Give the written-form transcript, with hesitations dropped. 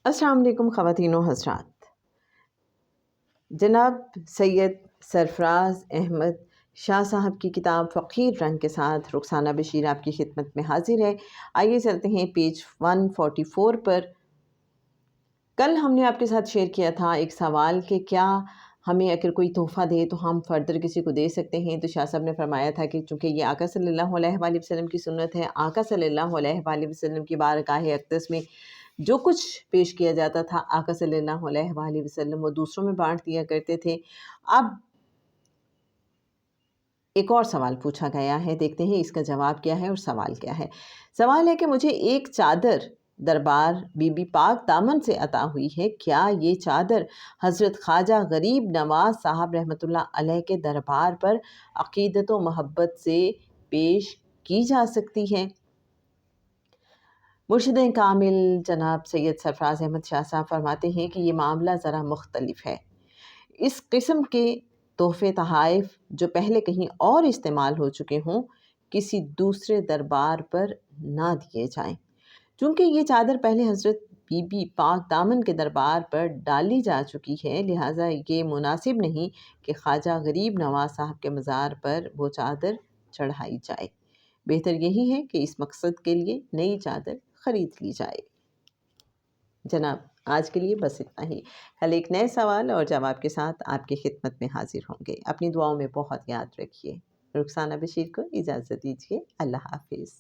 अस्सलाम वालेकुम ख़वातीन व हज़रात। जनाब सैयद सरफराज अहमद शाह साहब की किताब फ़क़ीर रंग के साथ रुखसाना बशीर आपकी खिदमत में हाजिर है। आइए चलते हैं पेज 144 पर। कल हमने आपके साथ शेयर किया था एक सवाल कि क्या हमें अगर कोई तोहफ़ा दे तो हम फ़र्दर किसी को दे सकते हैं। तो शाह साहब ने फरमाया था कि चूँकि ये आका सल्लल्लाहु अलैहि वसल्लम की सुन्नत है, आका सल्लल्लाहु अलैहि वसल्लम की बारगाह अक़दस में जो कुछ पेश किया जाता था आका सल्लल्लाहु अलैहि वसल्लम वो दूसरों में बांट दिया करते थे। अब एक और सवाल पूछा गया है, देखते हैं इसका जवाब क्या है और सवाल क्या है। सवाल है कि मुझे एक चादर दरबार बीबी पाक दामन से अता हुई है, क्या ये चादर हज़रत ख्वाजा गरीब नवाज़ साहब रहमतुल्लाह अलैह के दरबार पर अक़ीदत व मोहब्बत से पेश की जा सकती है। मुर्शिद कामिल जनाब सैयद सरफराज अहमद शाह साहब फरमाते हैं कि ये मामला ज़रा मुख्तलिफ है। इस किस्म के तोहफ़े तहाइफ जो पहले कहीं और इस्तेमाल हो चुके हों किसी दूसरे दरबार पर ना दिए जाएं। चूँकि ये चादर पहले हज़रत बीबी पाक दामन के दरबार पर डाली जा चुकी है, लिहाजा ये मुनासिब नहीं कि ख्वाजा गरीब नवाज़ साहब के मज़ार पर वो चादर चढ़ाई जाए। बेहतर यही है कि इस मकसद के लिए नई चादर ख़रीद ली जाए। जनाब आज के लिए बस इतना ही। कल एक नए सवाल और जवाब के साथ आपकी खिदमत में हाजिर होंगे। अपनी दुआओं में बहुत याद रखिए। रुखसाना बशीर को इजाज़त दीजिए। अल्लाह हाफ़िज़।